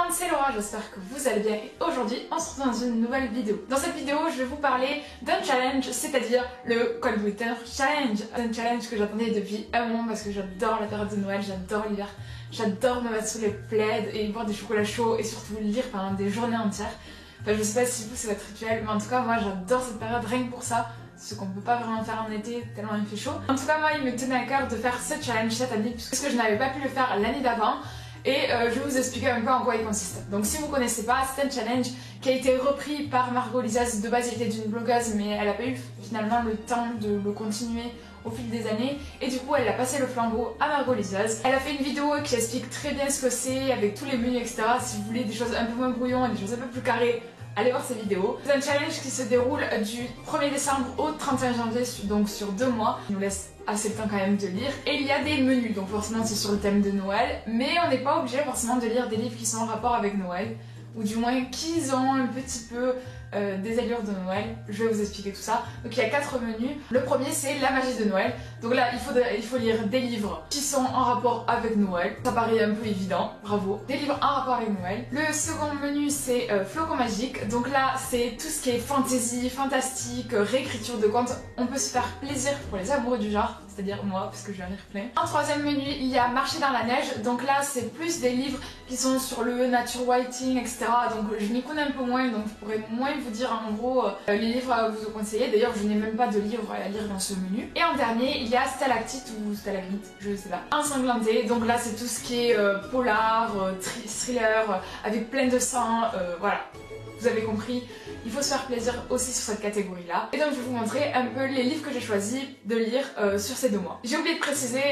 monde, c'est Laura, j'espère que vous allez bien et aujourd'hui on se retrouve dans une nouvelle vidéo. Dans cette vidéo je vais vous parler d'un challenge, c'est-à-dire le Cold Winter Challenge. Un challenge que j'attendais depuis un moment parce que j'adore la période de Noël, j'adore l'hiver, j'adore me mettre sous les plaids et boire des chocolats chauds et surtout lire pendant des journées entières. Enfin je sais pas si vous c'est votre rituel, mais en tout cas moi j'adore cette période rien que pour ça. Ce qu'on peut pas vraiment faire en été tellement il fait chaud. En tout cas moi il me tenait à cœur de faire ce challenge cette année puisque je n'avais pas pu le faire l'année d'avant. Et je vais vous expliquer un peu en quoi il consiste. Donc si vous ne connaissez pas, c'est un challenge qui a été repris par Margot Lizaze. De base il était d'une blogueuse mais elle n'a pas eu finalement le temps de le continuer au fil des années. Et du coup elle a passé le flambeau à Margot Lizaze. Elle a fait une vidéo qui explique très bien ce que c'est avec tous les menus etc. Si vous voulez des choses un peu moins brouillons et des choses un peu plus carrées, allez voir cette vidéo. C'est un challenge qui se déroule du 1er décembre au 31 janvier, donc sur 2 mois. Il nous laisse assez le temps quand même de lire. Et il y a des menus, donc forcément c'est sur le thème de Noël, mais on n'est pas obligé forcément de lire des livres qui sont en rapport avec Noël, ou du moins qu'ils ont un petit peu des allures de Noël. Je vais vous expliquer tout ça. Donc il y a 4 menus. Le premier c'est la magie de Noël. Donc là il faut lire des livres qui sont en rapport avec Noël. Ça paraît un peu évident, bravo. Des livres en rapport avec Noël. Le second menu c'est flocons magiques. Donc là c'est tout ce qui est fantasy, fantastique, réécriture de contes. On peut se faire plaisir pour les amoureux du genre, c'est-à-dire moi parce que je vais en lire plein. En troisième menu il y a marcher dans la neige. Donc là c'est plus des livres qui sont sur le nature writing etc. Donc je m'y connais un peu moins, donc je pourrais moins vous dire en gros les livres à vous conseiller. D'ailleurs je n'ai même pas de livres à lire dans ce menu. Et en dernier il y a stalactite ou stalagmite, je sais pas, ensanglanté. Donc là c'est tout ce qui est polar, thriller, avec plein de sang, voilà. Vous avez compris, il faut se faire plaisir aussi sur cette catégorie là. Et donc je vais vous montrer un peu les livres que j'ai choisi de lire sur ces 2 mois. J'ai oublié de préciser,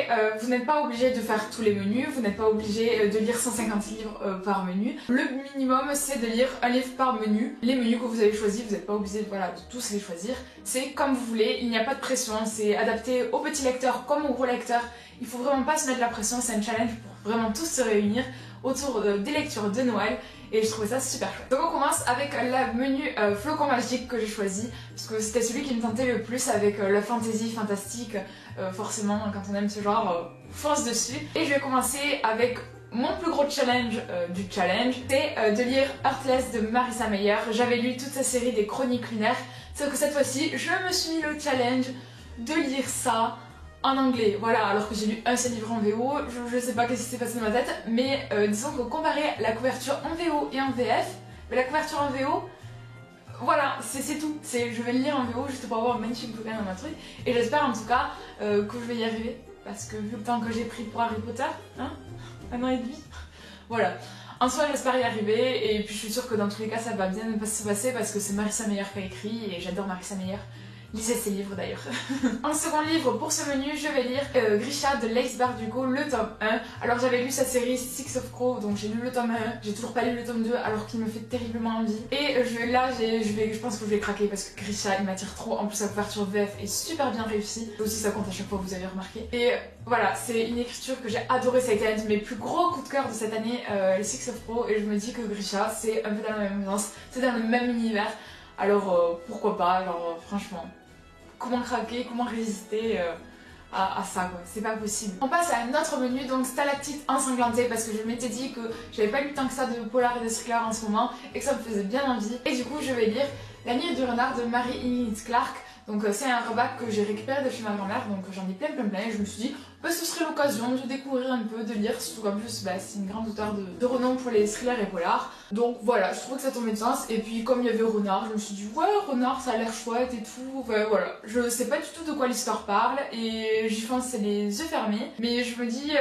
vous n'êtes pas obligé de faire tous les menus, vous n'êtes pas obligé de lire 150 livres par menu. Le minimum c'est de lire un livre par menu. Les menus que vous avez choisis, vous n'êtes pas obligé voilà, de tous les choisir. C'est comme vous voulez, il n'y a pas de pression, c'est adapté aux petits lecteurs comme aux gros lecteurs. Il faut vraiment pas se mettre la pression, c'est un challenge pour vraiment tous se réunir autour des lectures de Noël et je trouvais ça super chouette. Donc on commence avec le menu flocons magiques que j'ai choisi parce que c'était celui qui me tentait le plus avec la fantasy fantastique. Forcément quand on aime ce genre, fonce dessus. Et je vais commencer avec mon plus gros challenge du challenge, c'est de lire Heartless de Marissa Meyer. J'avais lu toute sa série des chroniques lunaires, sauf que cette fois-ci je me suis mis le challenge de lire ça en anglais, voilà, alors que j'ai lu un seul livre en VO, je sais pas qu'est-ce qui s'est passé dans ma tête, mais disons que comparer la couverture en VO et en VF, mais la couverture en VO, voilà, c'est tout, je vais le lire en VO juste pour avoir un magnifique bouquin dans ma truc, et j'espère en tout cas que je vais y arriver, parce que vu le temps que j'ai pris pour Harry Potter, hein, 1 an et demi, voilà. En soi j'espère y arriver, et puis je suis sûre que dans tous les cas ça va bien se passer, parce que c'est Marissa Meyer qui a écrit, et j'adore Marissa Meyer. Lisez ses livres d'ailleurs. En second livre pour ce menu, je vais lire Grisha de Lace Bardugo, le tome 1. Alors j'avais lu sa série Six of Crow, donc j'ai lu le tome 1, j'ai toujours pas lu le tome 2 alors qu'il me fait terriblement envie. Et je pense que je vais craquer parce que Grisha il m'attire trop, en plus sa couverture VF est super bien réussie. Aussi ça compte à chaque fois, vous avez remarqué. Et voilà, c'est une écriture que j'ai adorée, ça a été un de mes plus gros coups de cœur de cette année, les Six of Crow, et je me dis que Grisha c'est un peu dans la même ambiance, c'est dans le même univers. Alors pourquoi pas, alors franchement. Comment craquer, comment résister à ça quoi, c'est pas possible. On passe à un autre menu, donc stalactite ensanglantée, parce que je m'étais dit que j'avais pas lu tant que ça de polar et de thriller en ce moment et que ça me faisait bien envie. Et du coup je vais lire La nuit du renard de Mary-Higgins Clark. Donc c'est un rebac que j'ai récupéré de chez ma grand-mère, donc j'en ai plein et je me suis dit bah, ce serait l'occasion de découvrir un peu, de lire, surtout qu'en plus bah, c'est une grande auteure de renom pour les thrillers et polars. Donc voilà, je trouvais que ça tombait de sens, et puis comme il y avait Renard, je me suis dit ouais Renard ça a l'air chouette et tout, voilà. Je sais pas du tout de quoi l'histoire parle, et j'y fonce les yeux fermés, mais je me dis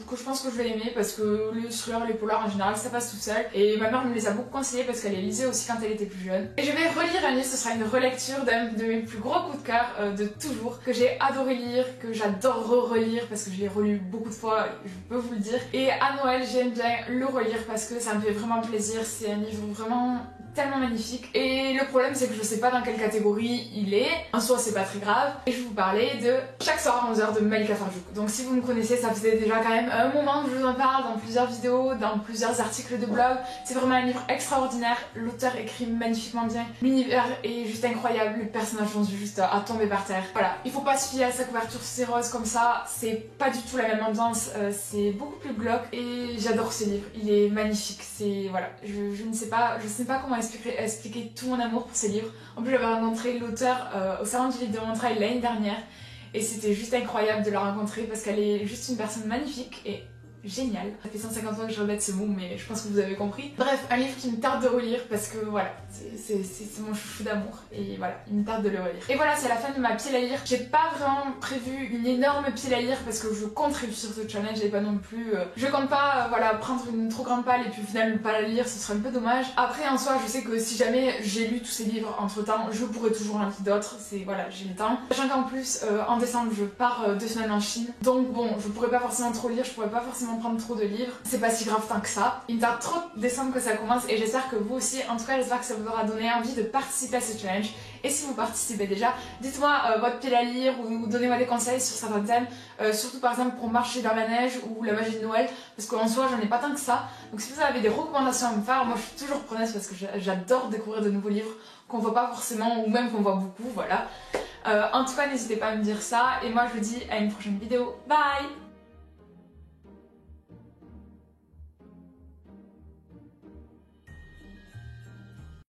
que je pense que je vais aimer, parce que les thrillers et les polars en général ça passe tout seul, et ma mère me les a beaucoup conseillés parce qu'elle les lisait aussi quand elle était plus jeune. Et je vais relire un livre, ce sera une relecture d'un de mes plus gros coups de cœur de toujours, que j'ai adoré lire, que j'adore relire parce que je l'ai relu beaucoup de fois, je peux vous le dire. Et à Noël j'aime bien le relire parce que ça me fait vraiment plaisir, c'est un livre vraiment tellement magnifique. Et le problème c'est que je sais pas dans quelle catégorie il est, en soi c'est pas très grave. Et je vais vous parler de Chaque soir à 11h de Malika Farjouk. Donc si vous me connaissez, ça faisait déjà quand même un moment que je vous en parle dans plusieurs vidéos, dans plusieurs articles de blog. C'est vraiment un livre extraordinaire, l'auteur écrit magnifiquement bien, l'univers est juste incroyable, les personnages sont juste à tomber par terre. Voilà, il faut pas se fier à sa couverture c'est rose comme ça, c'est c'est pas du tout la même ambiance, c'est beaucoup plus glauque et j'adore ce livre, il est magnifique, c'est voilà, je ne sais pas comment expliquer tout mon amour pour ce livre. En plus j'avais rencontré l'auteur au salon du livre de Montreuil l'année dernière et c'était juste incroyable de la rencontrer parce qu'elle est juste une personne magnifique et génial. Ça fait 150 fois que je répète ce mot mais je pense que vous avez compris. Bref, un livre qui me tarde de relire parce que voilà, c'est mon chouchou d'amour et voilà, il me tarde de le relire. Et voilà, c'est la fin de ma pile à lire. J'ai pas vraiment prévu une énorme pile à lire parce que je compte réussir ce challenge et pas non plus... je compte pas voilà, prendre une trop grande palle et puis au final ne pas la lire, ce serait un peu dommage. Après en soi, je sais que si jamais j'ai lu tous ces livres entre temps, je pourrais toujours en lire d'autres, c'est voilà, j'ai le temps. Sachant qu'en plus, en décembre, je pars 2 semaines en Chine, donc bon, je pourrais pas forcément trop lire, je pourrais pas forcément prendre trop de livres, c'est pas si grave tant que ça. Il me tarde trop de décembre que ça commence et j'espère que vous aussi, en tout cas j'espère que ça vous aura donné envie de participer à ce challenge. Et si vous participez déjà, dites-moi votre pile à lire ou donnez-moi des conseils sur certains thèmes, surtout par exemple pour marcher dans la neige ou la magie de Noël, parce qu'en soi j'en ai pas tant que ça. Donc si vous avez des recommandations à me faire, moi je suis toujours preneuse parce que j'adore découvrir de nouveaux livres qu'on voit pas forcément ou même qu'on voit beaucoup, voilà. En tout cas n'hésitez pas à me dire ça et moi je vous dis à une prochaine vidéo, bye!